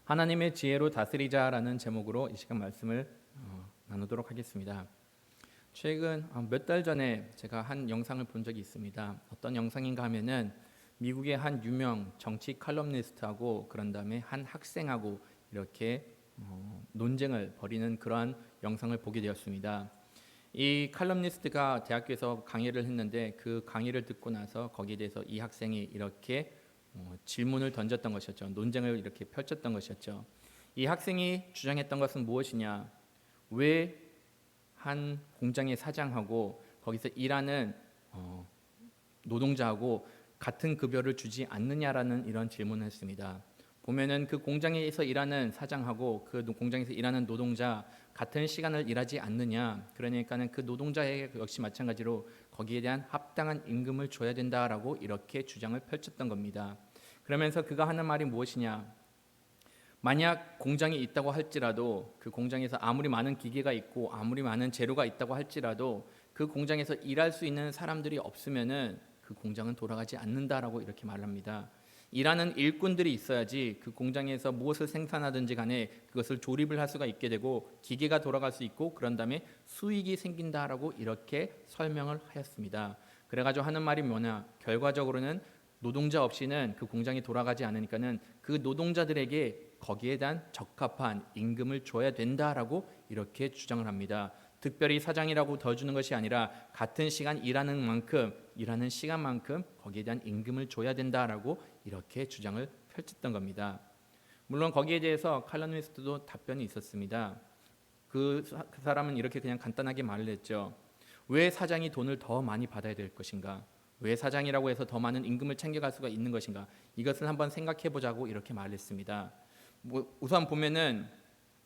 하나님의 지혜로 다스리자라는 제목으로 이 시간 말씀을 나누도록 하겠습니다. 최근 몇 달 전에 제가 한 영상을 본 적이 있습니다. 어떤 영상인가 하면은 미국의 한 유명 정치 칼럼니스트하고 그런 다음에 한 학생하고 이렇게 논쟁을 벌이는 그러한 영상을 보게 되었습니다. 이 칼럼니스트가 대학교에서 강의를 했는데 그 강의를 듣고 나서 거기에 대해서 이 학생이 이렇게 질문을 던졌던 것이었죠. 논쟁을 이렇게 펼쳤던 것이었죠. 이 학생이 주장했던 것은 무엇이냐? 왜 한 공장의 사장하고 거기서 일하는 노동자하고 같은 급여를 주지 않느냐라는 이런 질문을 했습니다. 보면은 그 공장에서 일하는 사장하고 그 공장에서 일하는 노동자 같은 시간을 일하지 않느냐, 그러니까는 그 노동자에게 역시 마찬가지로 거기에 대한 합당한 임금을 줘야 된다라고 이렇게 주장을 펼쳤던 겁니다. 그러면서 그가 하는 말이 무엇이냐? 만약 공장이 있다고 할지라도 그 공장에서 아무리 많은 기계가 있고 아무리 많은 재료가 있다고 할지라도 그 공장에서 일할 수 있는 사람들이 없으면은 그 공장은 돌아가지 않는다라고 이렇게 말합니다. 일하는 일꾼들이 있어야지 그 공장에서 무엇을 생산하든지 간에 그것을 조립을 할 수가 있게 되고 기계가 돌아갈 수 있고 그런 다음에 수익이 생긴다라고 이렇게 설명을 하였습니다. 그래가지고 하는 말이 뭐냐? 결과적으로는 노동자 없이는 그 공장이 돌아가지 않으니까는 그 노동자들에게 거기에 대한 적합한 임금을 줘야 된다라고 이렇게 주장을 합니다. 특별히 사장이라고 더 주는 것이 아니라 같은 시간 일하는 만큼 일하는 시간만큼 거기에 대한 임금을 줘야 된다라고 이렇게 주장을 펼쳤던 겁니다. 물론 거기에 대해서 칼럼니스트도 답변이 있었습니다. 그 사람은 이렇게 그냥 간단하게 말을 했죠. 왜 사장이 돈을 더 많이 받아야 될 것인가? 왜 사장이라고 해서 더 많은 임금을 챙겨갈 수가 있는 것인가? 이것을 한번 생각해 보자고 이렇게 말했습니다. 우선 보면은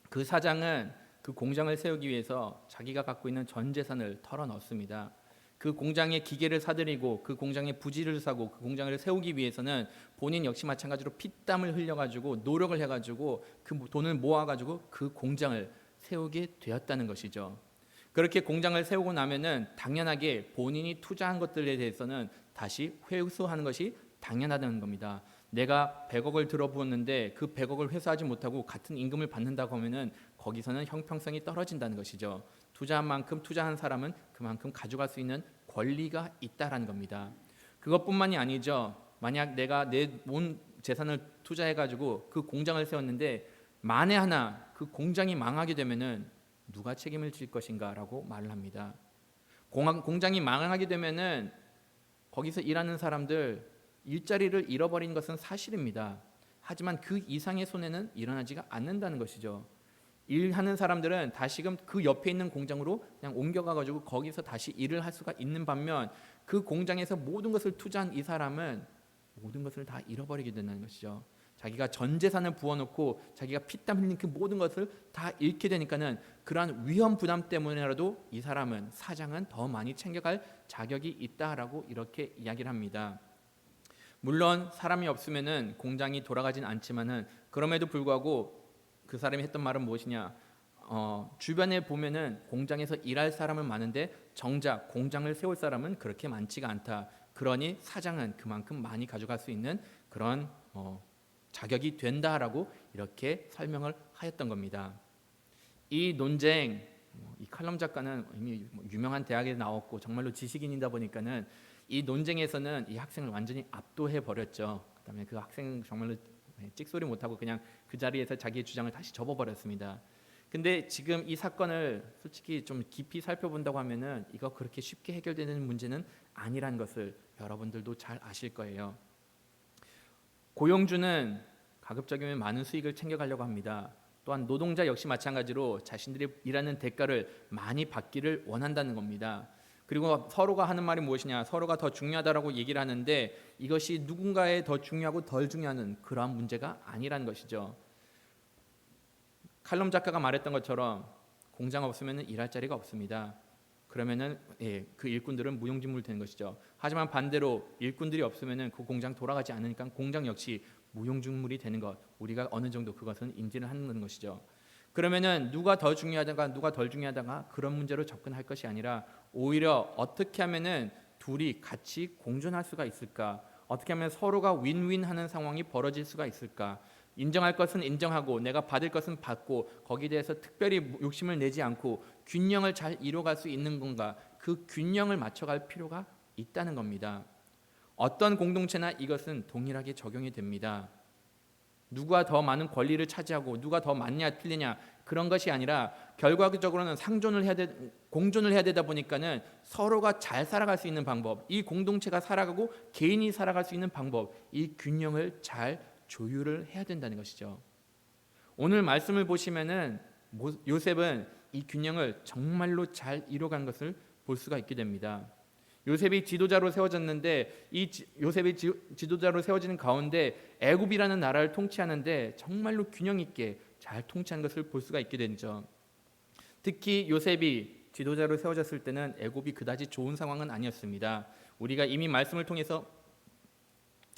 그 사장은 그 공장을 세우기 위해서 자기가 갖고 있는 전 재산을 털어넣습니다. 그 공장의 기계를 사들이고 그 공장의 부지를 사고 그 공장을 세우기 위해서는 본인 역시 마찬가지로 피땀을 흘려가지고 노력을 해가지고 그 돈을 모아가지고 그 공장을 세우게 되었다는 것이죠. 그렇게 공장을 세우고 나면은 당연하게 본인이 투자한 것들에 대해서는 다시 회수하는 것이 당연하다는 겁니다. 내가 100억을 들어부었는데 그 100억을 회수하지 못하고 같은 임금을 받는다고 하면은 거기서는 형평성이 떨어진다는 것이죠. 투자한 만큼 투자한 사람은 그만큼 가져갈 수 있는 권리가 있다라는 겁니다. 그것뿐만이 아니죠. 만약 내가 내 온 재산을 투자해가지고 그 공장을 세웠는데 만에 하나 그 공장이 망하게 되면은 누가 책임을 질 것인가라고 말을 합니다. 공장이 망하게 되면은 거기서 일하는 사람들 일자리를 잃어버린 것은 사실입니다. 하지만 그 이상의 손해는 일어나지가 않는다는 것이죠. 일하는 사람들은 다시금 그 옆에 있는 공장으로 그냥 옮겨가가지고 거기서 다시 일을 할 수가 있는 반면 그 공장에서 모든 것을 투자한 이 사람은 모든 것을 다 잃어버리게 된다는 것이죠. 자기가 전 재산을 부어놓고 자기가 피땀 흘린 그 모든 것을 다 잃게 되니까는 그러한 위험 부담 때문에라도 이 사람은 사장은 더 많이 챙겨갈 자격이 있다라고 이렇게 이야기를 합니다. 물론 사람이 없으면은 공장이 돌아가진 않지만은 그럼에도 불구하고 그 사람이 했던 말은 무엇이냐? 주변에 보면은 공장에서 일할 사람은 많은데 정작 공장을 세울 사람은 그렇게 많지가 않다. 그러니 사장은 그만큼 많이 가져갈 수 있는 그런 자격이 된다라고 이렇게 설명을 하였던 겁니다. 이 논쟁, 이 칼럼 작가는 이미 유명한 대학에 나왔고 정말로 지식인이다 보니까는 이 논쟁에서는 이 학생을 완전히 압도해 버렸죠. 그다음에 그 학생 정말로 찍소리 못하고 그냥 그 자리에서 자기의 주장을 다시 접어버렸습니다. 근데 지금 이 사건을 솔직히 좀 깊이 살펴본다고 하면은 이거 그렇게 쉽게 해결되는 문제는 아니란 것을 여러분들도 잘 아실 거예요. 고용주는 가급적이면 많은 수익을 챙겨가려고 합니다. 또한 노동자 역시 마찬가지로 자신들이 일하는 대가를 많이 받기를 원한다는 겁니다. 그리고 서로가 하는 말이 무엇이냐? 서로가 더 중요하다라고 얘기를 하는데 이것이 누군가의 더 중요하고 덜 중요한 그러한 문제가 아니라는 것이죠. 칼럼 작가가 말했던 것처럼 공장 없으면 일할 자리가 없습니다. 그러면은 그 일꾼들은 무용지물 되는 것이죠. 하지만 반대로 일꾼들이 없으면은 그 공장 돌아가지 않으니까 공장 역시 무용지물이 되는 것, 우리가 어느 정도 그것은 인지를 하는 것이죠. 그러면은 누가 더 중요하다가 누가 덜 중요하다가 그런 문제로 접근할 것이 아니라 오히려 어떻게 하면은 둘이 같이 공존할 수가 있을까? 어떻게 하면 서로가 윈윈하는 상황이 벌어질 수가 있을까? 인정할 것은 인정하고 내가 받을 것은 받고 거기에 대해서 특별히 욕심을 내지 않고 균형을 잘 이뤄갈 수 있는 건가, 그 균형을 맞춰갈 필요가 있다는 겁니다. 어떤 공동체나 이것은 동일하게 적용이 됩니다. 누가 더 많은 권리를 차지하고 누가 더 많냐 틀리냐 그런 것이 아니라 결과적으로는 공존을 해야 되다 보니까는 서로가 잘 살아갈 수 있는 방법, 이 공동체가 살아가고 개인이 살아갈 수 있는 방법, 이 균형을 잘 조율을 해야 된다는 것이죠. 오늘 말씀을 보시면은 요셉은 이 균형을 정말로 잘 이뤄간 것을 볼 수가 있게 됩니다. 요셉이 지도자로 세워졌는데 이 요셉이 지도자로 세워지는 가운데 애굽이라는 나라를 통치하는데 정말로 균형 있게 잘 통치한 것을 볼 수가 있게 되죠. 특히 요셉이 지도자로 세워졌을 때는 애굽이 그다지 좋은 상황은 아니었습니다. 우리가 이미 말씀을 통해서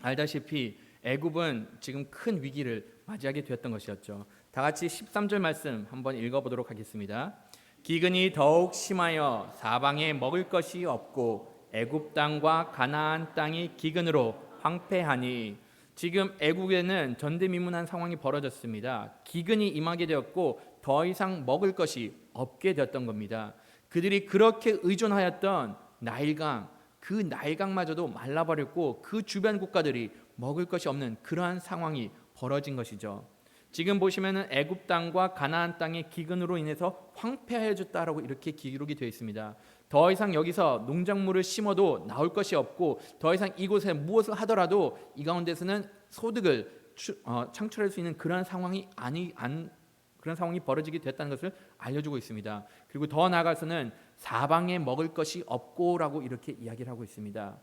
알다시피 애굽은 지금 큰 위기를 맞이하게 되었던 것이었죠. 다 같이 13절 말씀 한번 읽어보도록 하겠습니다. 기근이 더욱 심하여 사방에 먹을 것이 없고 애굽 땅과 가나안 땅이 기근으로 황폐하니, 지금 애국에는 전대미문한 상황이 벌어졌습니다. 기근이 임하게 되었고 더 이상 먹을 것이 없게 되었던 겁니다. 그들이 그렇게 의존하였던 나일강, 그 나일강마저도 말라버렸고 그 주변 국가들이 먹을 것이 없는 그러한 상황이 벌어진 것이죠. 지금 보시면은 애굽 땅과 가나안 땅의 기근으로 인해서 황폐해졌다라고 이렇게 기록이 되어 있습니다. 더 이상 여기서 농작물을 심어도 나올 것이 없고 더 이상 이곳에 무엇을 하더라도 이 가운데서는 소득을 창출할 수 있는 그런 상황이 그런 상황이 벌어지게 됐다는 것을 알려주고 있습니다. 그리고 더 나아가서는 사방에 먹을 것이 없고라고 이렇게 이야기를 하고 있습니다.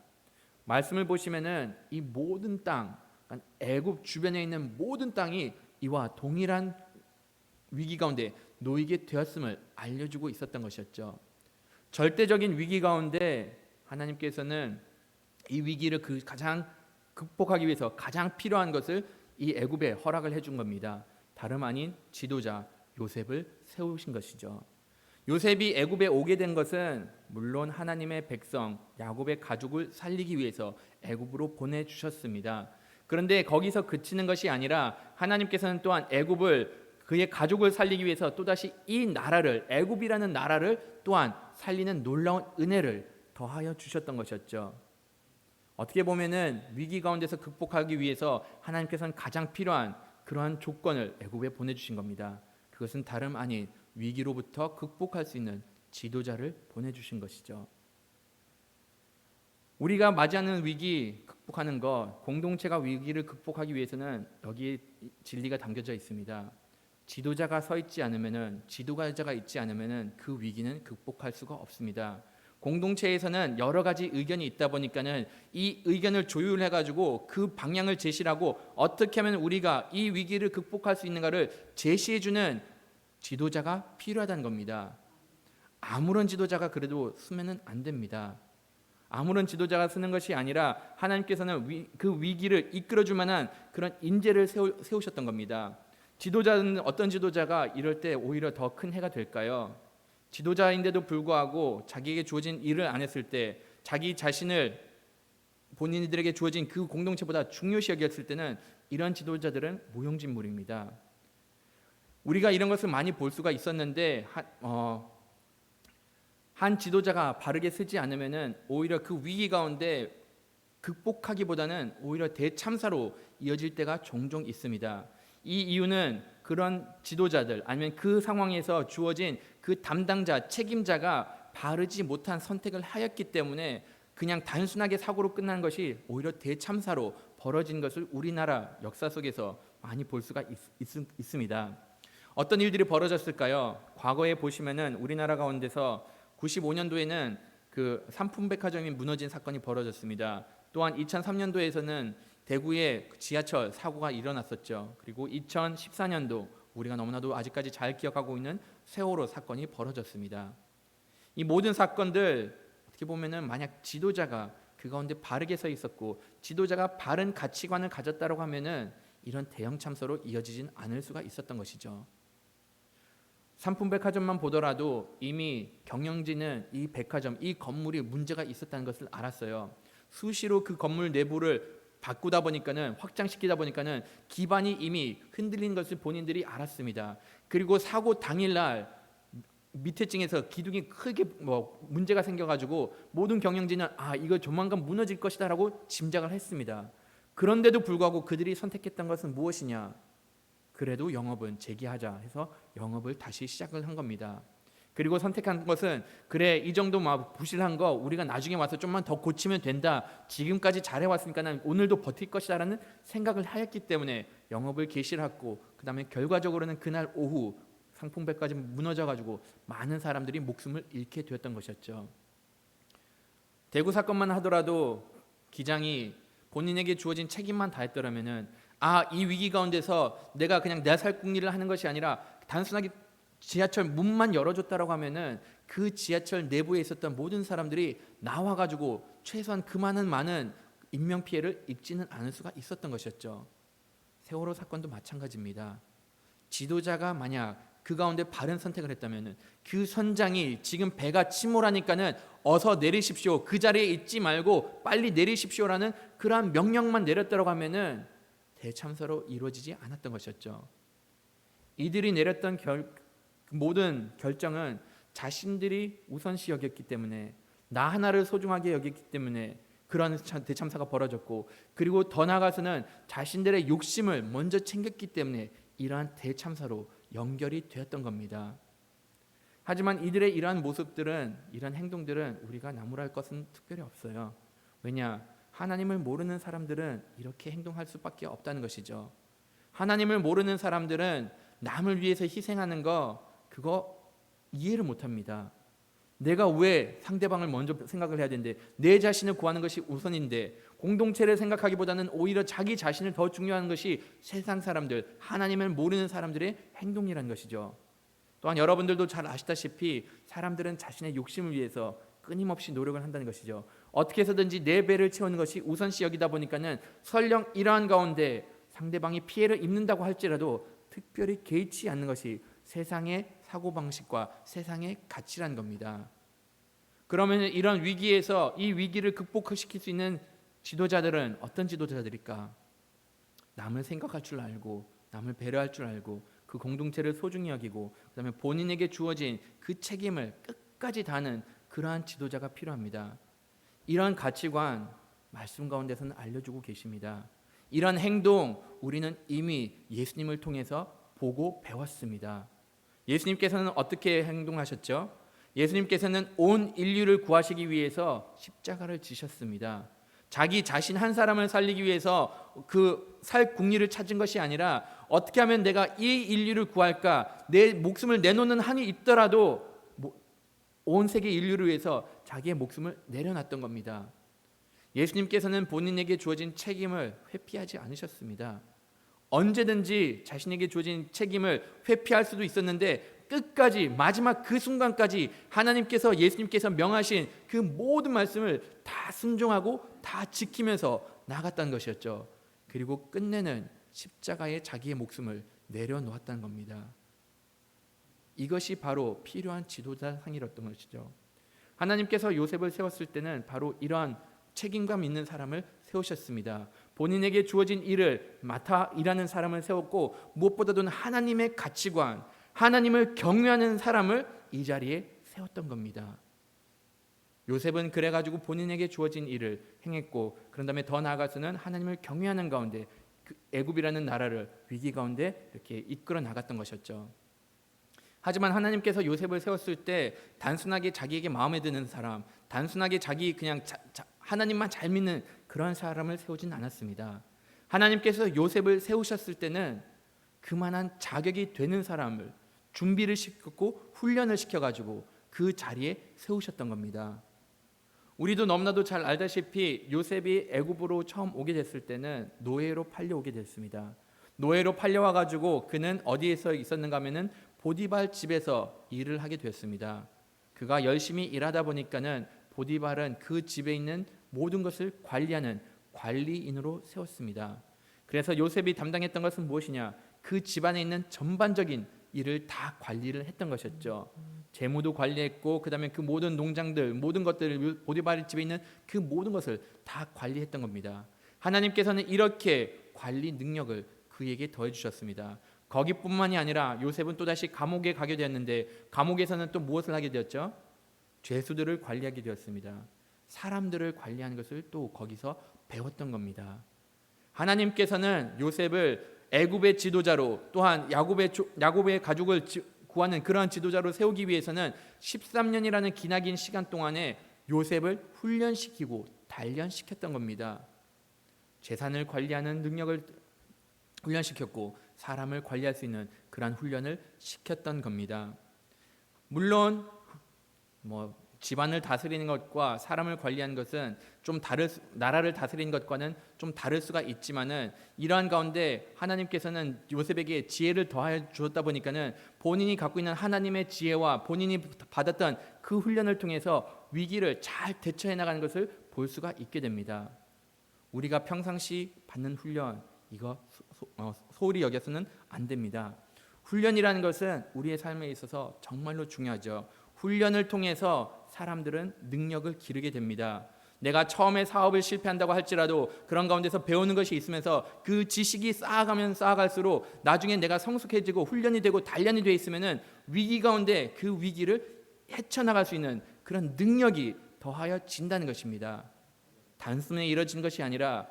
말씀을 보시면은 이 모든 땅, 그러니까 애굽 주변에 있는 모든 땅이 이와 동일한 위기 가운데 놓이게 되었음을 알려주고 있었던 것이었죠. 절대적인 위기 가운데 하나님께서는 이 위기를 가장 극복하기 위해서 가장 필요한 것을 이 애굽에 허락을 해준 겁니다. 다름 아닌 지도자 요셉을 세우신 것이죠. 요셉이 애굽에 오게 된 것은 물론 하나님의 백성 야곱의 가족을 살리기 위해서 애굽으로 보내주셨습니다. 그런데 거기서 그치는 것이 아니라 하나님께서는 또한 애굽을 그의 가족을 살리기 위해서 또다시 이 나라를, 애굽이라는 나라를 또한 살리는 놀라운 은혜를 더하여 주셨던 것이었죠. 어떻게 보면은 위기 가운데서 극복하기 위해서 하나님께서는 가장 필요한 그러한 조건을 애굽에 보내주신 겁니다. 그것은 다름 아닌 위기로부터 극복할 수 있는 지도자를 보내주신 것이죠. 우리가 맞이하는 위기 극복하는 것, 공동체가 위기를 극복하기 위해서는 여기에 진리가 담겨져 있습니다. 지도자가 서 있지 않으면은, 지도자가 있지 않으면은 그 위기는 극복할 수가 없습니다. 공동체에서는 여러 가지 의견이 있다 보니까는 이 의견을 조율해 가지고 그 방향을 제시하고 어떻게 하면 우리가 이 위기를 극복할 수 있는가를 제시해 주는 지도자가 필요하다는 겁니다. 아무런 지도자가 그래도 쓰면은 안 됩니다. 아무런 지도자가 쓰는 것이 아니라 하나님께서는 그 위기를 이끌어줄 만한 그런 인재를 세우셨던 겁니다. 지도자는 어떤 지도자가 이럴 때 오히려 더 큰 해가 될까요? 지도자인데도 불구하고 자기에게 주어진 일을 안 했을 때, 자기 자신을 본인들에게 주어진 그 공동체보다 중요시 여겼을 때는 이런 지도자들은 무용지물입니다. 우리가 이런 것을 많이 볼 수가 있었는데 한 지도자가 바르게 쓰지 않으면은 오히려 그 위기 가운데 극복하기보다는 오히려 대참사로 이어질 때가 종종 있습니다. 이 이유는 그런 지도자들 아니면 그 상황에서 주어진 그 담당자, 책임자가 바르지 못한 선택을 하였기 때문에 그냥 단순하게 사고로 끝난 것이 오히려 대참사로 벌어진 것을 우리나라 역사 속에서 많이 볼 수가 있습니다. 어떤 일들이 벌어졌을까요? 과거에 보시면은 우리나라 가운데서 95년도에는 그 삼풍백화점이 무너진 사건이 벌어졌습니다. 또한 2003년도에서는 대구에 지하철 사고가 일어났었죠. 그리고 2014년도 우리가 너무나도 아직까지 잘 기억하고 있는 세월호 사건이 벌어졌습니다. 이 모든 사건들 어떻게 보면은 만약 지도자가 그 가운데 바르게 서 있었고 지도자가 바른 가치관을 가졌다고 하면은 이런 대형 참사로 이어지진 않을 수가 있었던 것이죠. 삼풍백화점만 보더라도 이미 경영진은 이 백화점, 이 건물이 문제가 있었다는 것을 알았어요. 수시로 그 건물 내부를 바꾸다 보니까는 확장시키다 보니까는 기반이 이미 흔들린 것을 본인들이 알았습니다. 그리고 사고 당일날 밑에 층에서 기둥이 크게 문제가 생겨가지고 모든 경영진은 이거 조만간 무너질 것이다라고 짐작을 했습니다. 그런데도 불구하고 그들이 선택했던 것은 무엇이냐? 그래도 영업은 재개하자 해서 영업을 다시 시작을 한 겁니다. 그리고 선택한 것은 그래 이 정도 부실한 거 우리가 나중에 와서 좀만 더 고치면 된다. 지금까지 잘해왔으니까 오늘도 버틸 것이다라는 생각을 하였기 때문에 영업을 개시를 했고 그 다음에 결과적으로는 그날 오후 상품배까지 무너져가지고 많은 사람들이 목숨을 잃게 되었던 것이었죠. 대구 사건만 하더라도 기장이 본인에게 주어진 책임만 다했더라면은 이 위기 가운데서 내가 그냥 내 살궁리를 하는 것이 아니라 단순하게 지하철 문만 열어줬다라고 하면은 그 지하철 내부에 있었던 모든 사람들이 나와가지고 최소한 그 많은 인명 피해를 입지는 않을 수가 있었던 것이었죠. 세월호 사건도 마찬가지입니다. 지도자가 만약 그 가운데 바른 선택을 했다면은 그 선장이 지금 배가 침몰하니까는 어서 내리십시오. 그 자리에 있지 말고 빨리 내리십시오라는 그러한 명령만 내렸다고 하면은 대참사로 이루어지지 않았던 것이었죠. 이들이 내렸던 모든 결정은 자신들이 우선시 여겼기 때문에 나 하나를 소중하게 여겼기 때문에 그런 대참사가 벌어졌고 그리고 더 나아가서는 자신들의 욕심을 먼저 챙겼기 때문에 이러한 대참사로 연결이 되었던 겁니다. 하지만 이들의 이러한 모습들은 이러한 행동들은 우리가 나무랄 것은 특별히 없어요. 왜냐? 하나님을 모르는 사람들은 이렇게 행동할 수밖에 없다는 것이죠. 하나님을 모르는 사람들은 남을 위해서 희생하는 그거 이해를 못합니다. 내가 왜 상대방을 먼저 생각을 해야 되는데 내 자신을 구하는 것이 우선인데 공동체를 생각하기보다는 오히려 자기 자신을 더 중요한 것이 세상 사람들, 하나님을 모르는 사람들의 행동이라는 것이죠. 또한 여러분들도 잘 아시다시피 사람들은 자신의 욕심을 위해서 끊임없이 노력을 한다는 것이죠. 어떻게 해서든지 내 배를 채우는 것이 우선시 여기다 보니까는 설령 이러한 가운데 상대방이 피해를 입는다고 할지라도 특별히 개의치 않는 것이 세상의 사고방식과 세상의 가치란 겁니다. 그러면 이런 위기에서 이 위기를 극복시킬 수 있는 지도자들은 어떤 지도자들일까? 남을 생각할 줄 알고 남을 배려할 줄 알고 그 공동체를 소중히 여기고 그다음에 본인에게 주어진 그 책임을 끝까지 다하는 그러한 지도자가 필요합니다. 이러한 가치관 말씀 가운데서는 알려주고 계십니다. 이러한 행동 우리는 이미 예수님을 통해서 보고 배웠습니다. 예수님께서는 어떻게 행동하셨죠? 예수님께서는 온 인류를 구하시기 위해서 십자가를 지셨습니다. 자기 자신 한 사람을 살리기 위해서 그 살 궁리를 찾은 것이 아니라 어떻게 하면 내가 이 인류를 구할까? 내 목숨을 내놓는 한이 있더라도 온 세계 인류를 위해서 자기의 목숨을 내려놨던 겁니다. 예수님께서는 본인에게 주어진 책임을 회피하지 않으셨습니다. 언제든지 자신에게 주어진 책임을 회피할 수도 있었는데 끝까지 마지막 그 순간까지 하나님께서 예수님께서 명하신 그 모든 말씀을 다 순종하고 다 지키면서 나갔다는 것이었죠. 그리고 끝내는 십자가에 자기의 목숨을 내려놓았다는 겁니다. 이것이 바로 필요한 지도자 상이었던 것이죠. 하나님께서 요셉을 세웠을 때는 바로 이러한 책임감 있는 사람을 세우셨습니다. 본인에게 주어진 일을 맡아 일하는 사람을 세웠고 무엇보다도 하나님의 가치관, 하나님을 경외하는 사람을 이 자리에 세웠던 겁니다. 요셉은 그래가지고 본인에게 주어진 일을 행했고 그런 다음에 더 나아가서는 하나님을 경외하는 가운데 애굽이라는 나라를 위기 가운데 이렇게 이끌어 나갔던 것이었죠. 하지만 하나님께서 요셉을 세웠을 때 단순하게 자기에게 마음에 드는 사람, 단순하게 자기 그냥 하나님만 잘 믿는 그런 사람을 세우진 않았습니다. 하나님께서 요셉을 세우셨을 때는 그만한 자격이 되는 사람을 준비를 시켰고 훈련을 시켜가지고 그 자리에 세우셨던 겁니다. 우리도 너무나도 잘 알다시피 요셉이 애굽으로 처음 오게 됐을 때는 노예로 팔려오게 됐습니다. 노예로 팔려와가지고 그는 어디에서 있었는가 하면은 보디발 집에서 일을 하게 됐습니다. 그가 열심히 일하다 보니까는 보디발은 그 집에 있는 모든 것을 관리하는 관리인으로 세웠습니다. 그래서 요셉이 담당했던 것은 무엇이냐? 그 집안에 있는 전반적인 일을 다 관리를 했던 것이었죠. 재무도 관리했고 그다음에 그 모든 농장들 모든 것들을 보디발 집에 있는 그 모든 것을 다 관리했던 겁니다. 하나님께서는 이렇게 관리 능력을 그에게 더해 주셨습니다. 거기뿐만이 아니라 요셉은 또다시 감옥에 가게 되었는데 감옥에서는 또 무엇을 하게 되었죠? 죄수들을 관리하게 되었습니다. 사람들을 관리하는 것을 또 거기서 배웠던 겁니다. 하나님께서는 요셉을 애굽의 지도자로 또한 야곱의 가족을 구하는 그러한 지도자로 세우기 위해서는 13년이라는 기나긴 시간 동안에 요셉을 훈련시키고 단련시켰던 겁니다. 재산을 관리하는 능력을 훈련시켰고 사람을 관리할 수 있는 그러한 훈련을 시켰던 겁니다. 물론 집안을 다스리는 것과 사람을 관리하는 것은 나라를 다스리는 것과는 좀 다를 수가 있지만은 이러한 가운데 하나님께서는 요셉에게 지혜를 더하여 주었다 보니까는 본인이 갖고 있는 하나님의 지혜와 본인이 받았던 그 훈련을 통해서 위기를 잘 대처해 나가는 것을 볼 수가 있게 됩니다. 우리가 평상시 받는 훈련 이거 소홀히 여겨서는 안 됩니다. 훈련이라는 것은 우리의 삶에 있어서 정말로 중요하죠. 훈련을 통해서 사람들은 능력을 기르게 됩니다. 내가 처음에 사업을 실패한다고 할지라도 그런 가운데서 배우는 것이 있으면서 그 지식이 쌓아가면 쌓아갈수록 나중에 내가 성숙해지고 훈련이 되고 단련이 되어 있으면은 위기 가운데 그 위기를 헤쳐나갈 수 있는 그런 능력이 더하여진다는 것입니다. 단순히 이루어진 것이 아니라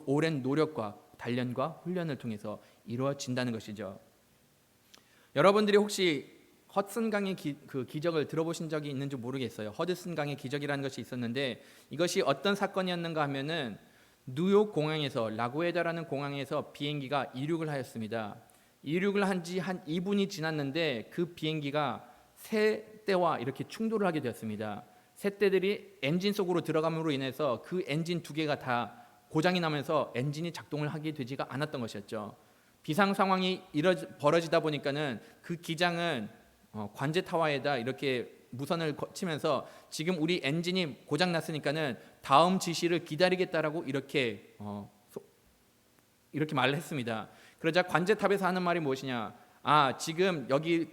오랜 노력과 단련과 훈련을 통해서 이루어진다는 것이죠. 여러분들이 혹시 허드슨 강의 그 기적을 들어보신 적이 있는지 모르겠어요. 허드슨 강의 기적이라는 것이 있었는데 이것이 어떤 사건이었는가 하면은 뉴욕 공항에서 라구에다라는 공항에서 비행기가 이륙을 하였습니다. 이륙을 한 지 한 2분이 지났는데 그 비행기가 새떼와 이렇게 충돌을 하게 되었습니다. 새떼들이 엔진 속으로 들어감으로 인해서 그 엔진 두 개가 다 고장이 나면서 엔진이 작동을 하게 되지가 않았던 것이었죠. 비상 상황이 벌어지다 보니까는 그 기장은 관제 타워에다 이렇게 무선을 거치면서 지금 우리 엔진이 고장 났으니까는 다음 지시를 기다리겠다라고 이렇게 말을 했습니다. 그러자 관제탑에서 하는 말이 무엇이냐? 지금 여기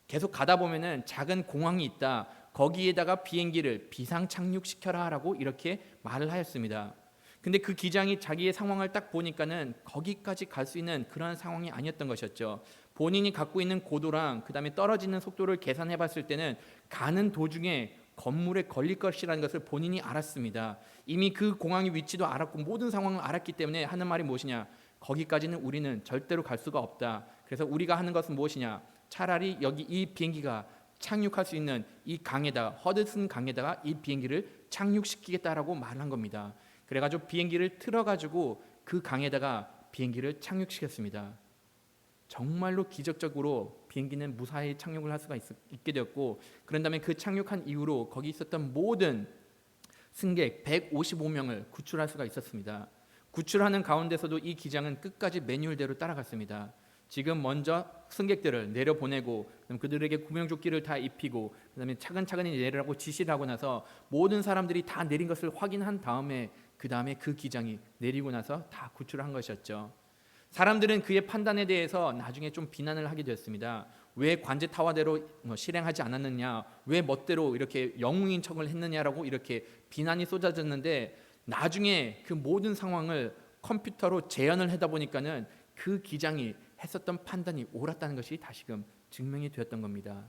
계속 가다 보면은 작은 공항이 있다. 거기에다가 비행기를 비상 착륙시켜라라고 이렇게 말을 하였습니다. 근데 그 기장이 자기의 상황을 딱 보니까는 거기까지 갈 수 있는 그런 상황이 아니었던 것이었죠. 본인이 갖고 있는 고도랑 그 다음에 떨어지는 속도를 계산해 봤을 때는 가는 도중에 건물에 걸릴 것이라는 것을 본인이 알았습니다. 이미 그 공항의 위치도 알았고 모든 상황을 알았기 때문에 하는 말이 무엇이냐? 거기까지는 우리는 절대로 갈 수가 없다. 그래서 우리가 하는 것은 무엇이냐? 차라리 여기 이 비행기가 착륙할 수 있는 이 강에다가 허드슨 강에다가 이 비행기를 착륙시키겠다라고 말한 겁니다. 그래가지고 비행기를 틀어가지고 그 강에다가 비행기를 착륙시켰습니다. 정말로 기적적으로 비행기는 무사히 착륙을 할 수가 있게 되었고 그런 다음에 그 착륙한 이후로 거기 있었던 모든 승객 155명을 구출할 수가 있었습니다. 구출하는 가운데서도 이 기장은 끝까지 매뉴얼대로 따라갔습니다. 지금 먼저 승객들을 내려보내고 그들에게 구명조끼를 다 입히고 그다음에 차근차근히 내리라고 지시를 하고 나서 모든 사람들이 다 내린 것을 확인한 다음에 그 기장이 내리고 나서 다 구출을 한 것이었죠. 사람들은 그의 판단에 대해서 나중에 좀 비난을 하게 되었습니다. 왜 관제 타워대로 실행하지 않았느냐, 왜 멋대로 이렇게 영웅인 척을 했느냐라고 이렇게 비난이 쏟아졌는데 나중에 그 모든 상황을 컴퓨터로 재현을 하다 보니까는 그 기장이 했었던 판단이 옳았다는 것이 다시금 증명이 되었던 겁니다.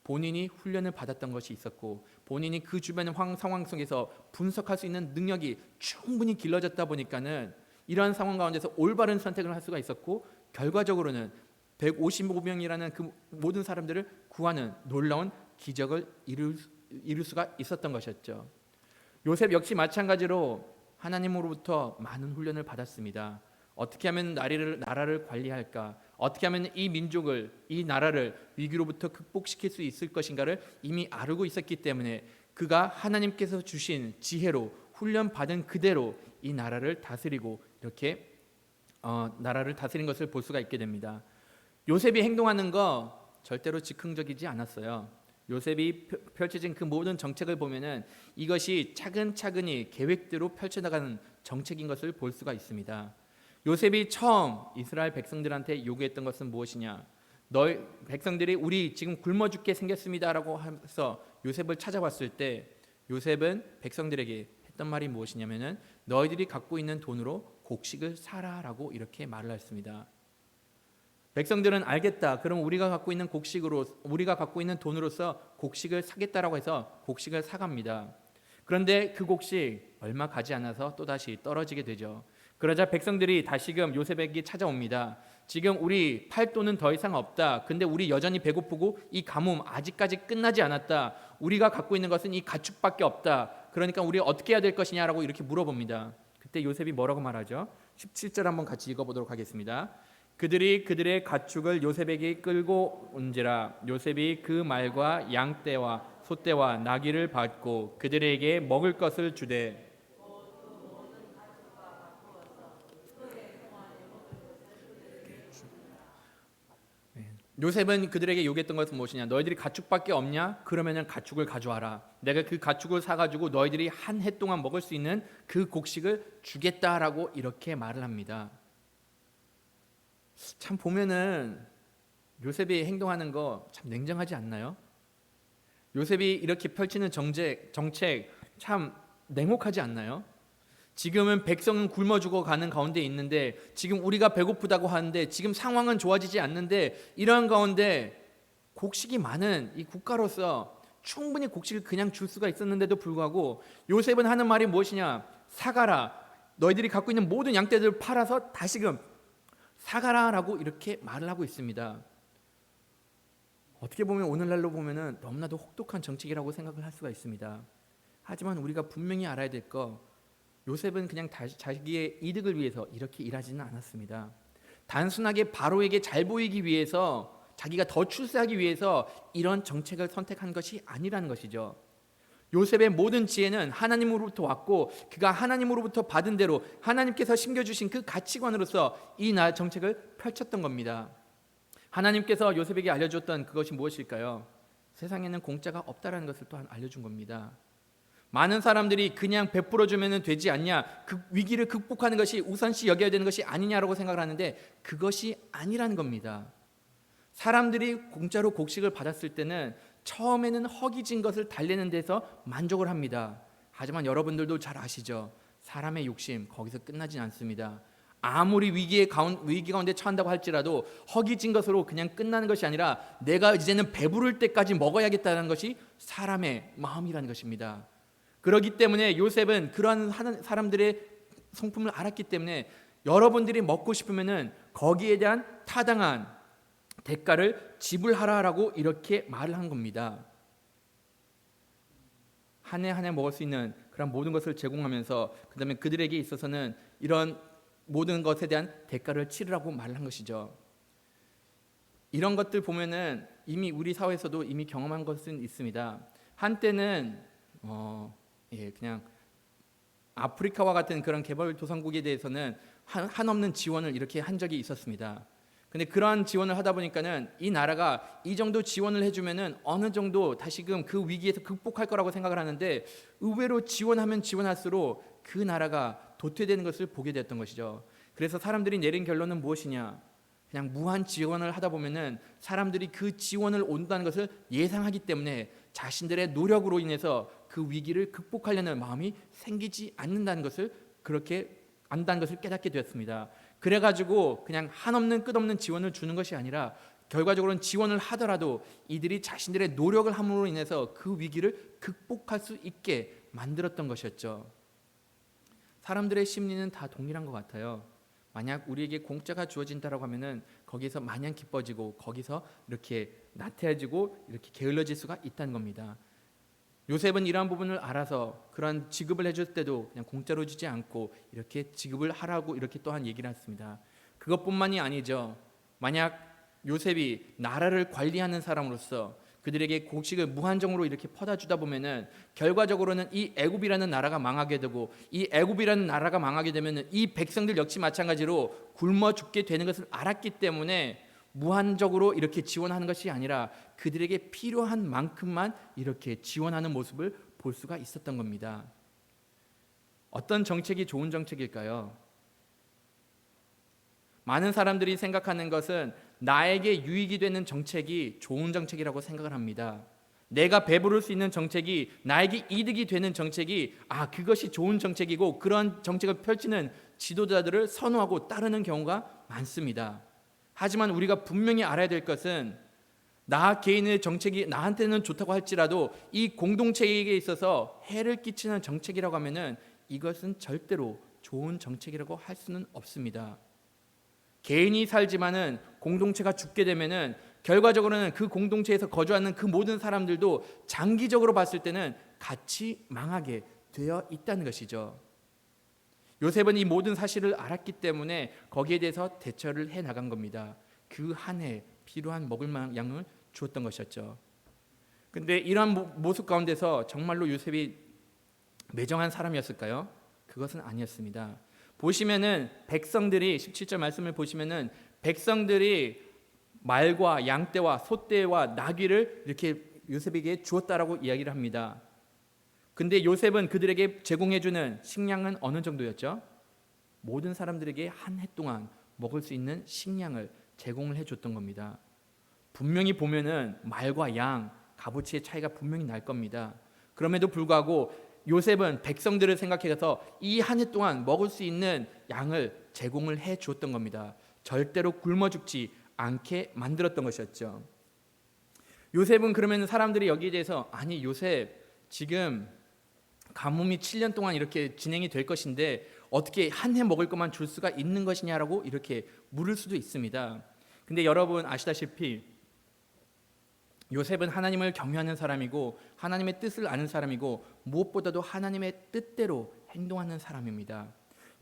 본인이 훈련을 받았던 것이 있었고 본인이 그 주변의 상황 속에서 분석할 수 있는 능력이 충분히 길러졌다 보니까는 이러한 상황 가운데서 올바른 선택을 할 수가 있었고 결과적으로는 155명이라는 그 모든 사람들을 구하는 놀라운 기적을 이룰 수가 있었던 것이었죠. 요셉 역시 마찬가지로 하나님으로부터 많은 훈련을 받았습니다. 어떻게 하면 나라를 관리할까? 어떻게 하면 이 민족을, 이 나라를 위기로부터 극복시킬 수 있을 것인가를 이미 알고 있었기 때문에 그가 하나님께서 주신 지혜로 훈련받은 그대로 이 나라를 다스리고 이렇게 나라를 다스린 것을 볼 수가 있게 됩니다. 요셉이 행동하는 거 절대로 즉흥적이지 않았어요. 요셉이 펼쳐진 그 모든 정책을 보면은 이것이 차근차근히 계획대로 펼쳐나가는 정책인 것을 볼 수가 있습니다. 요셉이 처음 이스라엘 백성들한테 요구했던 것은 무엇이냐? 너희 백성들이 우리 지금 굶어 죽게 생겼습니다라고 해서 요셉을 찾아왔을 때 요셉은 백성들에게 했던 말이 무엇이냐면은 너희들이 갖고 있는 돈으로 곡식을 사라라고 이렇게 말을 했습니다. 백성들은 알겠다. 그럼 우리가 갖고 있는 우리가 갖고 있는 돈으로서 곡식을 사겠다라고 해서 곡식을 사갑니다. 그런데 그 곡식 얼마 가지 않아서 또다시 떨어지게 되죠. 그러자 백성들이 다시금 요셉에게 찾아옵니다. 지금 우리 팔 돈은 더 이상 없다. 근데 우리 여전히 배고프고 이 가뭄 아직까지 끝나지 않았다. 우리가 갖고 있는 것은 이 가축밖에 없다. 그러니까 우리 어떻게 해야 될 것이냐라고 이렇게 물어봅니다. 그때 요셉이 뭐라고 말하죠? 17절 한번 같이 읽어보도록 하겠습니다. 그들이 그들의 가축을 요셉에게 끌고 온지라 요셉이 그 말과 양떼와 소떼와 나귀를 받고 그들에게 먹을 것을 주되 요셉은 그들에게 요구했던 것은 무엇이냐? 너희들이 가축밖에 없냐? 그러면은 가축을 가져와라. 내가 그 가축을 사가지고 너희들이 한 해 동안 먹을 수 있는 그 곡식을 주겠다라고 이렇게 말을 합니다. 참 보면은 요셉이 행동하는 거 참 냉정하지 않나요? 요셉이 이렇게 펼치는 정책 참 냉혹하지 않나요? 지금은 백성은 굶어 죽어가는 가운데 있는데 지금 우리가 배고프다고 하는데 지금 상황은 좋아지지 않는데 이러한 가운데 곡식이 많은 이 국가로서 충분히 곡식을 그냥 줄 수가 있었는데도 불구하고 요셉은 하는 말이 무엇이냐? 사가라. 너희들이 갖고 있는 모든 양떼들을 팔아서 다시금 사가라라고 이렇게 말을 하고 있습니다. 어떻게 보면 오늘날로 보면은 너무나도 혹독한 정책이라고 생각을 할 수가 있습니다. 하지만 우리가 분명히 알아야 될 거 요셉은 그냥 자기의 이득을 위해서 이렇게 일하지는 않았습니다. 단순하게 바로에게 잘 보이기 위해서 자기가 더 출세하기 위해서 이런 정책을 선택한 것이 아니라는 것이죠. 요셉의 모든 지혜는 하나님으로부터 왔고 그가 하나님으로부터 받은 대로 하나님께서 심겨주신 그 가치관으로서 이 정책을 펼쳤던 겁니다. 하나님께서 요셉에게 알려줬던 그것이 무엇일까요? 세상에는 공짜가 없다라는 것을 또한 알려준 겁니다. 많은 사람들이 그냥 베풀어주면 되지 않냐, 그 위기를 극복하는 것이 우선시 여겨야 되는 것이 아니냐라고 생각을 하는데 그것이 아니라는 겁니다. 사람들이 공짜로 곡식을 받았을 때는 처음에는 허기진 것을 달래는 데서 만족을 합니다. 하지만 여러분들도 잘 아시죠? 사람의 욕심 거기서 끝나진 않습니다. 아무리 위기 가운데 처한다고 할지라도 허기진 것으로 그냥 끝나는 것이 아니라 내가 이제는 배부를 때까지 먹어야겠다는 것이 사람의 마음이라는 것입니다. 그렇기 때문에 요셉은 그러한 사람들의 성품을 알았기 때문에 여러분들이 먹고 싶으면은 거기에 대한 타당한 대가를 지불하라라고 이렇게 말을 한 겁니다. 한 해 한 해 먹을 수 있는 그런 모든 것을 제공하면서 그다음에 그들에게 있어서는 이런 모든 것에 대한 대가를 치르라고 말을 한 것이죠. 이런 것들 보면은 이미 우리 사회에서도 이미 경험한 것은 있습니다. 한때는 그냥 아프리카와 같은 그런 개발도상국에 대해서는 한없는 지원을 이렇게 한 적이 있었습니다. 근데 그러한 지원을 하다 보니까는 이 나라가 이 정도 지원을 해주면은 어느 정도 다시금 그 위기에서 극복할 거라고 생각을 하는데 의외로 지원하면 지원할수록 그 나라가 도태되는 것을 보게 됐던 것이죠. 그래서 사람들이 내린 결론은 무엇이냐? 그냥 무한 지원을 하다 보면은 사람들이 그 지원을 온다는 것을 예상하기 때문에 자신들의 노력으로 인해서 그 위기를 극복하려는 마음이 생기지 않는다는 것을 그렇게 안다는 것을 깨닫게 되었습니다. 그래가지고 그냥 한없는 끝없는 지원을 주는 것이 아니라 결과적으로는 지원을 하더라도 이들이 자신들의 노력을 함으로 인해서 그 위기를 극복할 수 있게 만들었던 것이었죠. 사람들의 심리는 다 동일한 것 같아요. 만약 우리에게 공짜가 주어진다라고 하면은 거기서 마냥 기뻐지고 거기서 이렇게 나태해지고 이렇게 게을러질 수가 있다는 겁니다. 요셉은 이러한 부분을 알아서 그러한 지급을 해줄 때도 그냥 공짜로 주지 않고 이렇게 지급을 하라고 이렇게 또한 얘기를 했습니다. 그것뿐만이 아니죠. 만약 요셉이 나라를 관리하는 사람으로서 그들에게 곡식을 무한정으로 이렇게 퍼다 주다 보면은 결과적으로는 이 애굽이라는 나라가 망하게 되고 이 애굽이라는 나라가 망하게 되면은 이 백성들 역시 마찬가지로 굶어 죽게 되는 것을 알았기 때문에 무한적으로 이렇게 지원하는 것이 아니라 그들에게 필요한 만큼만 이렇게 지원하는 모습을 볼 수가 있었던 겁니다. 어떤 정책이 좋은 정책일까요? 많은 사람들이 생각하는 것은 나에게 유익이 되는 정책이 좋은 정책이라고 생각을 합니다. 내가 배부를 수 있는 정책이, 나에게 이득이 되는 정책이 그것이 좋은 정책이고 그런 정책을 펼치는 지도자들을 선호하고 따르는 경우가 많습니다. 하지만 우리가 분명히 알아야 될 것은 나 개인의 정책이 나한테는 좋다고 할지라도 이 공동체에게 있어서 해를 끼치는 정책이라고 하면은 이것은 절대로 좋은 정책이라고 할 수는 없습니다. 개인이 살지만은 공동체가 죽게 되면은 결과적으로는 그 공동체에서 거주하는 그 모든 사람들도 장기적으로 봤을 때는 같이 망하게 되어 있다는 것이죠. 요셉은 이 모든 사실을 알았기 때문에 거기에 대해서 대처를 해 나간 겁니다. 그 한 해 필요한 먹을 만한 양을 주었던 것이었죠. 근데 이러한 모습 가운데서 정말로 요셉이 매정한 사람이었을까요? 그것은 아니었습니다. 보시면은 백성들이 17절 말씀을 보시면은 백성들이 말과 양떼와 소떼와 나귀를 이렇게 요셉에게 주었다라고 이야기를 합니다. 근데 요셉은 그들에게 제공해주는 식량은 어느 정도였죠? 모든 사람들에게 한 해 동안 먹을 수 있는 식량을 제공을 해줬던 겁니다. 분명히 보면은 말과 양, 값어치의 차이가 분명히 날 겁니다. 그럼에도 불구하고 요셉은 백성들을 생각해서 이 한 해 동안 먹을 수 있는 양을 제공을 해 주었던 겁니다. 절대로 굶어 죽지 않게 만들었던 것이었죠. 요셉은 그러면 사람들이 여기에 대해서 아니 요셉 지금 가뭄이 7년 동안 이렇게 진행이 될 것인데 어떻게 한 해 먹을 것만 줄 수가 있는 것이냐라고 이렇게 물을 수도 있습니다. 근데 여러분 아시다시피 요셉은 하나님을 경외하는 사람이고 하나님의 뜻을 아는 사람이고 무엇보다도 하나님의 뜻대로 행동하는 사람입니다.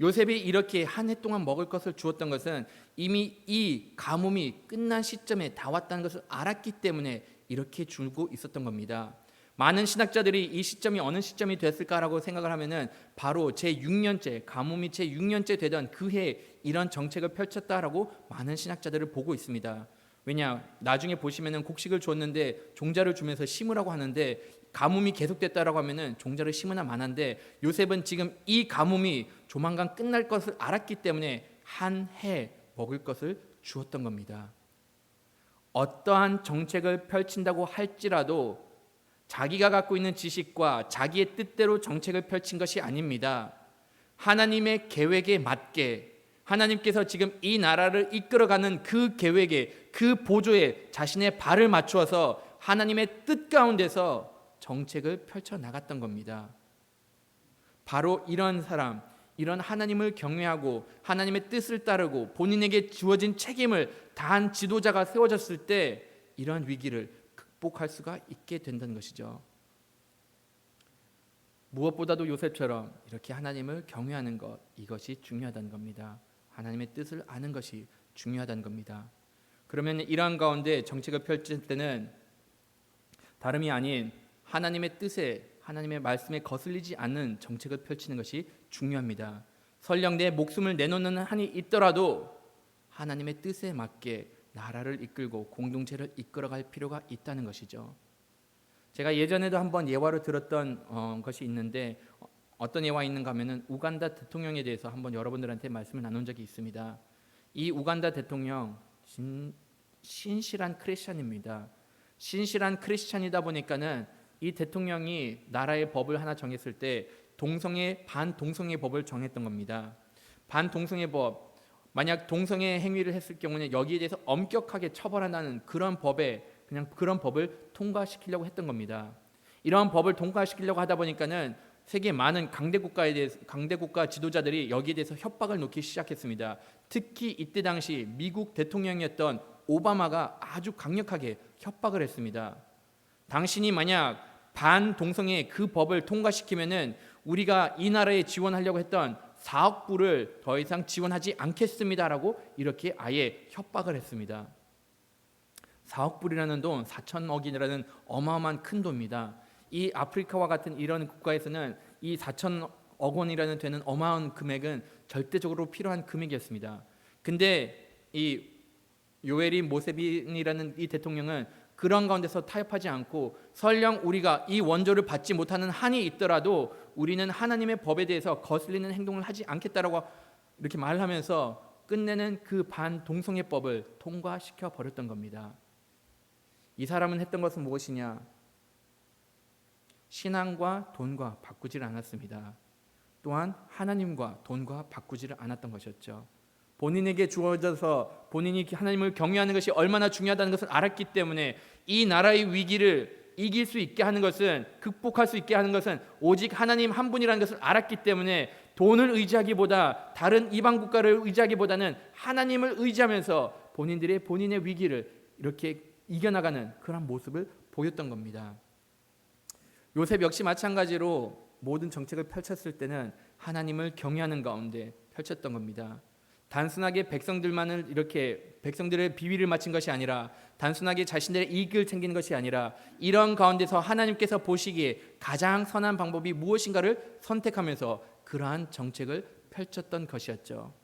요셉이 이렇게 한 해 동안 먹을 것을 주었던 것은 이미 이 가뭄이 끝난 시점에 다 왔다는 것을 알았기 때문에 이렇게 주고 있었던 겁니다. 많은 신학자들이 이 시점이 어느 시점이 됐을까라고 생각을 하면은 바로 제6년째 가뭄이 제6년째 되던 그 해에 이런 정책을 펼쳤다라고 많은 신학자들을 보고 있습니다. 왜냐 나중에 보시면은 곡식을 줬는데 종자를 주면서 심으라고 하는데 가뭄이 계속됐다라고 하면은 종자를 심으나 마나인데 요셉은 지금 이 가뭄이 조만간 끝날 것을 알았기 때문에 한 해 먹을 것을 주었던 겁니다. 어떠한 정책을 펼친다고 할지라도 자기가 갖고 있는 지식과 자기의 뜻대로 정책을 펼친 것이 아닙니다. 하나님의 계획에 맞게 하나님께서 지금 이 나라를 이끌어가는 그 계획에 그 보조에 자신의 발을 맞추어서 하나님의 뜻 가운데서 정책을 펼쳐 나갔던 겁니다. 바로 이런 사람, 이런 하나님을 경외하고 하나님의 뜻을 따르고 본인에게 주어진 책임을 다한 지도자가 세워졌을 때 이런 위기를 극복할 수가 있게 된다는 것이죠. 무엇보다도 요셉처럼 이렇게 하나님을 경외하는 것, 이것이 중요하다는 겁니다. 하나님의 뜻을 아는 것이 중요하다는 겁니다. 그러면 이러한 가운데 정책을 펼칠 때는 다름이 아닌 하나님의 뜻에 하나님의 말씀에 거슬리지 않는 정책을 펼치는 것이 중요합니다. 설령 내 목숨을 내놓는 한이 있더라도 하나님의 뜻에 맞게 나라를 이끌고 공동체를 이끌어갈 필요가 있다는 것이죠. 제가 예전에도 한번 예화를 들었던 것이 있는데 어떤 예화 있는가 하면은 우간다 대통령에 대해서 한번 여러분들한테 말씀을 나눈 적이 있습니다. 이 우간다 대통령 신실한 크리스찬입니다. 신실한 크리스찬이다 보니까는 이 대통령이 나라의 법을 하나 정했을 때 반동성애 법을 정했던 겁니다. 반동성애 법, 만약 동성애 행위를 했을 경우는 여기에 대해서 엄격하게 처벌한다는 그런 법을 통과시키려고 했던 겁니다. 이러한 법을 통과시키려고 하다 보니까는 세계 많은 강대국가 지도자들이 여기에 대해서 협박을 놓기 시작했습니다. 특히 이때 당시 미국 대통령이었던 오바마가 아주 강력하게 협박을 했습니다. 당신이 만약 반동성애 그 법을 통과시키면은 우리가 이 나라에 지원하려고 했던 4억 불을 더 이상 지원하지 않겠습니다라고 이렇게 아예 협박을 했습니다. 4억 불이라는 돈, 4천억이라는 어마어마한 큰 돈입니다. 이 아프리카와 같은 이런 국가에서는 이 4천억 원이라는 되는 어마어마한 금액은 절대적으로 필요한 금액이었습니다. 근데 이 요엘이 모세빈이라는 이 대통령은 그런 가운데서 타협하지 않고 설령 우리가 이 원조를 받지 못하는 한이 있더라도 우리는 하나님의 법에 대해서 거슬리는 행동을 하지 않겠다라고 이렇게 말하면서 끝내는 그 반동성애법을 통과시켜 버렸던 겁니다. 이 사람은 했던 것은 무엇이냐? 신앙과 돈과 바꾸지를 않았습니다. 또한 하나님과 돈과 바꾸지를 않았던 것이었죠. 본인에게 주어져서 본인이 하나님을 경외하는 것이 얼마나 중요하다는 것을 알았기 때문에 이 나라의 위기를 이길 수 있게 하는 것은, 극복할 수 있게 하는 것은 오직 하나님 한 분이라는 것을 알았기 때문에 돈을 의지하기보다, 다른 이방 국가를 의지하기보다는 하나님을 의지하면서 본인의 위기를 이렇게 이겨나가는 그런 모습을 보였던 겁니다. 요셉 역시 마찬가지로 모든 정책을 펼쳤을 때는 하나님을 경외하는 가운데 펼쳤던 겁니다. 단순하게 백성들만을 이렇게 백성들의 비위를 맞춘 것이 아니라, 단순하게 자신들의 이익을 챙기는 것이 아니라, 이런 가운데서 하나님께서 보시기에 가장 선한 방법이 무엇인가를 선택하면서 그러한 정책을 펼쳤던 것이었죠.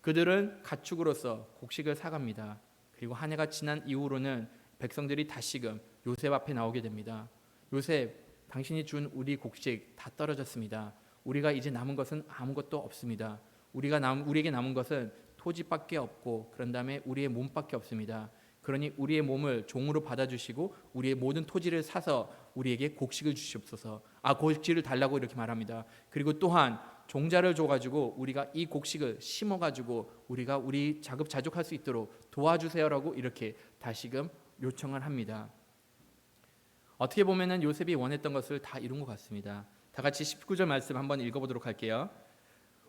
그들은 가축으로서 곡식을 사갑니다. 그리고 한 해가 지난 이후로는 백성들이 다시금 요셉 앞에 나오게 됩니다. 요셉, 당신이 준 우리 곡식 다 떨어졌습니다. 우리가 이제 남은 것은 아무것도 없습니다. 우리에게 남은 것은 토지밖에 없고, 그런 다음에 우리의 몸밖에 없습니다. 그러니 우리의 몸을 종으로 받아주시고 우리의 모든 토지를 사서 우리에게 곡식을 주시옵소서. 곡식을 달라고 이렇게 말합니다. 그리고 또한 종자를 줘가지고 우리가 이 곡식을 심어가지고 우리가 우리 자급자족할 수 있도록 도와주세요라고 이렇게 다시금 요청을 합니다. 어떻게 보면은 요셉이 원했던 것을 다 이룬 것 같습니다. 다 같이 19절 말씀 한번 읽어보도록 할게요.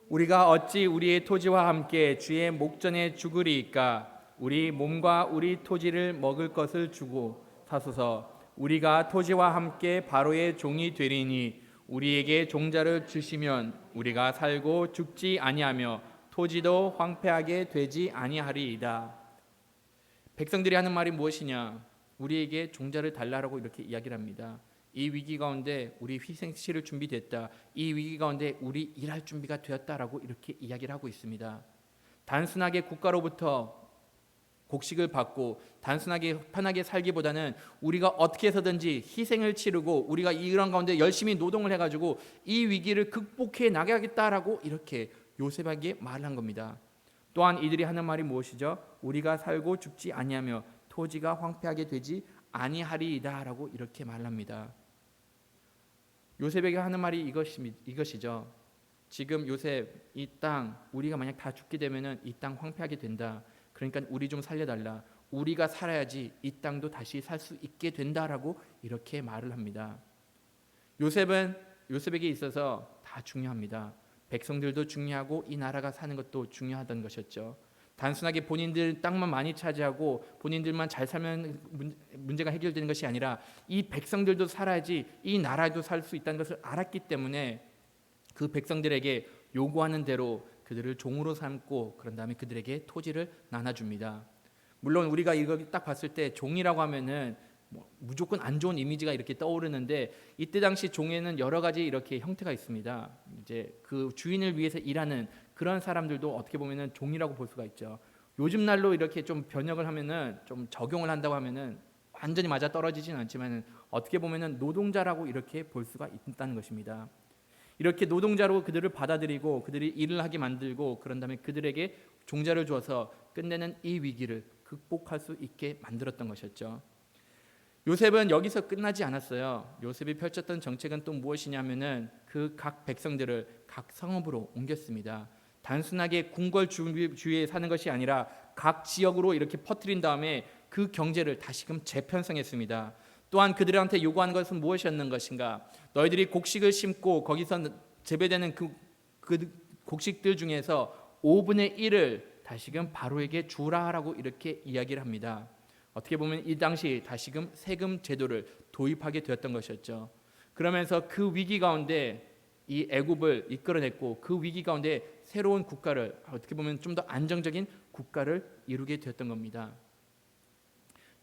우리가 어찌 우리의 토지와 함께 주의 목전에 죽으리이까? 우리 몸과 우리 토지를 먹을 것을 주고 사소서. 우리가 토지와 함께 바로의 종이 되리니 우리에게 종자를 주시면 우리가 살고 죽지 아니하며 토지도 황폐하게 되지 아니하리이다. 백성들이 하는 말이 무엇이냐? 우리에게 종자를 달라고 이렇게 이야기를 합니다. 이 위기 가운데 우리 희생 치를 준비됐다. 이 위기 가운데 우리 일할 준비가 되었다라고 이렇게 이야기를 하고 있습니다. 단순하게 국가로부터 곡식을 받고 단순하게 편하게 살기보다는 우리가 어떻게 해서든지 희생을 치르고 우리가 이런 가운데 열심히 노동을 해가지고 이 위기를 극복해 나가겠다라고 이렇게 요셉에게 말한 겁니다. 또한 이들이 하는 말이 무엇이죠? 우리가 살고 죽지 아니하며 토지가 황폐하게 되지 아니하리이다라고 이렇게 말합니다. 요셉에게 하는 말이 이것이죠. 지금 요셉, 이 땅 우리가 만약 다 죽게 되면은 이 땅 황폐하게 된다. 그러니까 우리 좀 살려달라. 우리가 살아야지 이 땅도 다시 살 수 있게 된다라고 이렇게 말을 합니다. 요셉에게 있어서 다 중요합니다. 백성들도 중요하고 이 나라가 사는 것도 중요하던 것이었죠. 단순하게 본인들 땅만 많이 차지하고 본인들만 잘 살면 문제가 해결되는 것이 아니라 이 백성들도 살아야지 이 나라도 살 수 있다는 것을 알았기 때문에 그 백성들에게 요구하는 대로 그들을 종으로 삼고 그런 다음에 그들에게 토지를 나눠줍니다. 물론 우리가 이거 딱 봤을 때 종이라고 하면은 무조건 안 좋은 이미지가 이렇게 떠오르는데 이때 당시 종에는 여러 가지 이렇게 형태가 있습니다. 이제 그 주인을 위해서 일하는 그런 사람들도 어떻게 보면은 종이라고 볼 수가 있죠. 요즘 날로 이렇게 좀 변형을 하면은 좀 적용을 한다고 하면은 완전히 맞아 떨어지지는 않지만 어떻게 보면은 노동자라고 이렇게 볼 수가 있다는 것입니다. 이렇게 노동자로 그들을 받아들이고 그들이 일을 하게 만들고 그런 다음에 그들에게 종자를 주어서 끝내는 이 위기를 극복할 수 있게 만들었던 것이었죠. 요셉은 여기서 끝나지 않았어요. 요셉이 펼쳤던 정책은 또 무엇이냐면은 그 각 백성들을 각 성읍으로 옮겼습니다. 단순하게 궁궐 주위에 사는 것이 아니라 각 지역으로 이렇게 퍼뜨린 다음에 그 경제를 다시금 재편성했습니다. 또한 그들한테 요구하는 것은 무엇이었는 것인가? 너희들이 곡식을 심고 거기서 재배되는 그 곡식들 중에서 5분의 1을 다시금 바로에게 주라라고 이렇게 이야기를 합니다. 어떻게 보면 이 당시 다시금 세금 제도를 도입하게 되었던 것이었죠. 그러면서 그 위기 가운데 이 애굽을 이끌어냈고 그 위기 가운데 새로운 국가를 어떻게 보면 좀 더 안정적인 국가를 이루게 되었던 겁니다.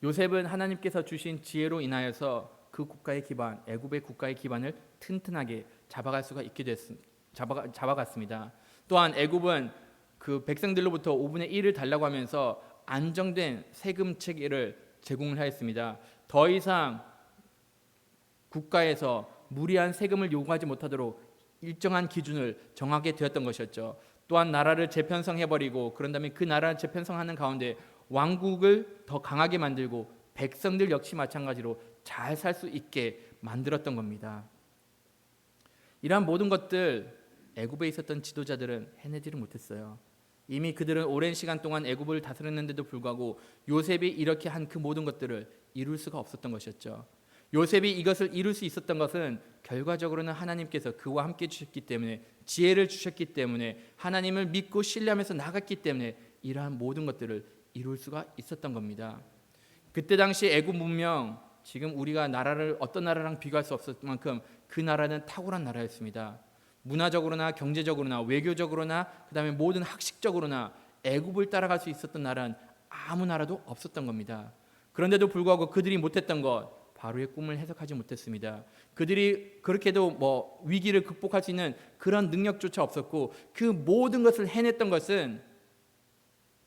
요셉은 하나님께서 주신 지혜로 인하여서 그 국가의 기반, 애굽의 국가의 기반을 튼튼하게 잡아갈 수가 있게 잡아갔습니다. 또한 애굽은 그 백성들로부터 5분의 1을 달라고 하면서 안정된 세금 체계를 제공을 하였습니다. 더 이상 국가에서 무리한 세금을 요구하지 못하도록 일정한 기준을 정하게 되었던 것이었죠. 또한 나라를 재편성해버리고 그런 다음에 그 나라를 재편성하는 가운데 왕국을 더 강하게 만들고 백성들 역시 마찬가지로 잘 살 수 있게 만들었던 겁니다. 이러한 모든 것들 애굽에 있었던 지도자들은 해내지를 못했어요. 이미 그들은 오랜 시간 동안 애굽을 다스렸는데도 불구하고 요셉이 이렇게 한 그 모든 것들을 이룰 수가 없었던 것이었죠. 요셉이 이것을 이룰 수 있었던 것은 결과적으로는 하나님께서 그와 함께 주셨기 때문에, 지혜를 주셨기 때문에, 하나님을 믿고 신뢰하면서 나갔기 때문에 이러한 모든 것들을 이룰 수가 있었던 겁니다. 그때 당시 애굽 문명, 지금 우리가 나라를 어떤 나라랑 비교할 수 없을 만큼 그 나라는 탁월한 나라였습니다. 문화적으로나 경제적으로나 외교적으로나 그다음에 모든 학식적으로나 애굽을 따라갈 수 있었던 나라는 아무 나라도 없었던 겁니다. 그런데도 불구하고 그들이 못했던 것, 바로의 꿈을 해석하지 못했습니다. 그들이 그렇게도 위기를 극복할 수 있는 그런 능력조차 없었고, 그 모든 것을 해냈던 것은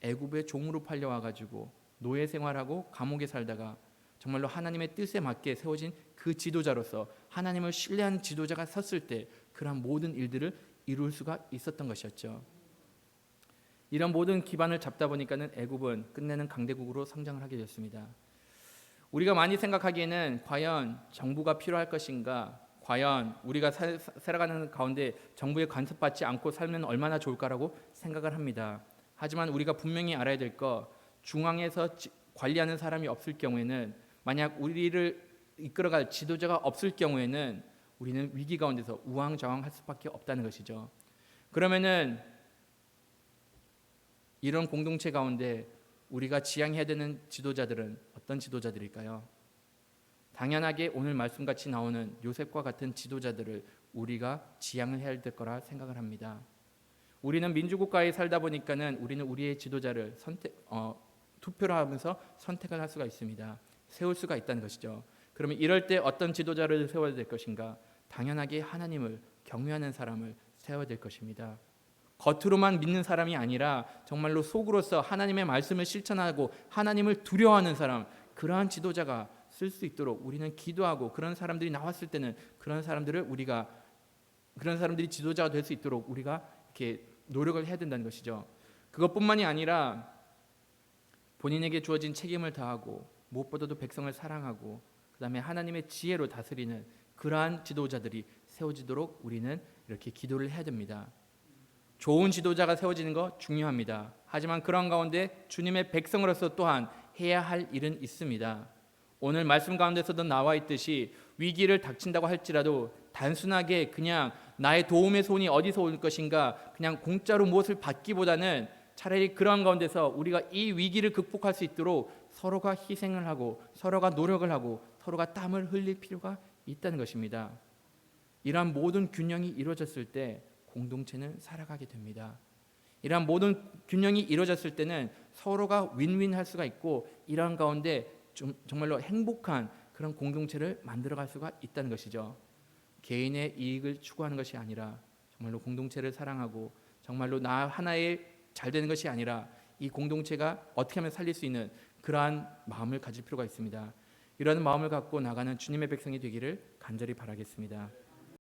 애굽의 종으로 팔려와 가지고 노예 생활하고 감옥에 살다가 정말로 하나님의 뜻에 맞게 세워진 그 지도자로서 하나님을 신뢰하는 지도자가 섰을 때 그러한 모든 일들을 이룰 수가 있었던 것이었죠. 이런 모든 기반을 잡다 보니까는 애굽은 끝내는 강대국으로 성장을 하게 됐습니다. 우리가 많이 생각하기에는 과연 정부가 필요할 것인가, 과연 우리가 살아가는 가운데 정부에 간섭받지 않고 살면 얼마나 좋을까라고 생각을 합니다. 하지만 우리가 분명히 알아야 될 것, 중앙에서 관리하는 사람이 없을 경우에는, 만약 우리를 이끌어갈 지도자가 없을 경우에는 우리는 위기 가운데서 우왕좌왕할 수밖에 없다는 것이죠. 그러면은 이런 공동체 가운데 우리가 지향해야 되는 지도자들은 어떤 지도자들일까요? 당연하게 오늘 말씀같이 나오는 요셉과 같은 지도자들을 우리가 지향을 해야 될 거라 생각을 합니다. 우리는 민주국가에 살다 보니까는 우리는 우리의 지도자를 투표를 하면서 선택을 할 수가 있습니다. 세울 수가 있다는 것이죠. 그러면 이럴 때 어떤 지도자를 세워야 될 것인가? 당연하게 하나님을 경외하는 사람을 세워야 될 것입니다. 겉으로만 믿는 사람이 아니라 정말로 속으로서 하나님의 말씀을 실천하고 하나님을 두려워하는 사람, 그러한 지도자가 쓸 수 있도록 우리는 기도하고, 그런 사람들이 나왔을 때는 그런 사람들이 지도자가 될 수 있도록 우리가 이렇게 노력을 해야 된다는 것이죠. 그것뿐만이 아니라 본인에게 주어진 책임을 다하고 무엇보다도 백성을 사랑하고 그다음에 하나님의 지혜로 다스리는 그러한 지도자들이 세워지도록 우리는 이렇게 기도를 해야 됩니다. 좋은 지도자가 세워지는 거 중요합니다. 하지만 그런 가운데 주님의 백성으로서 또한 해야 할 일은 있습니다. 오늘 말씀 가운데서도 나와 있듯이 위기를 닥친다고 할지라도 단순하게 그냥 나의 도움의 손이 어디서 올 것인가, 그냥 공짜로 무엇을 받기보다는 차라리 그런 가운데서 우리가 이 위기를 극복할 수 있도록 서로가 희생을 하고 서로가 노력을 하고 서로가 땀을 흘릴 필요가 있다는 것입니다. 이러한 모든 균형이 이루어졌을 때 공동체는 살아가게 됩니다. 이러한 모든 균형이 이루어졌을 때는 서로가 윈윈할 수가 있고, 이러한 가운데 정말로 행복한 그런 공동체를 만들어갈 수가 있다는 것이죠. 개인의 이익을 추구하는 것이 아니라 정말로 공동체를 사랑하고 정말로 나 하나의 잘 되는 것이 아니라 이 공동체가 어떻게 하면 살릴 수 있는 그러한 마음을 가질 필요가 있습니다. 이런 마음을 갖고 나가는 주님의 백성이 되기를 간절히 바라겠습니다.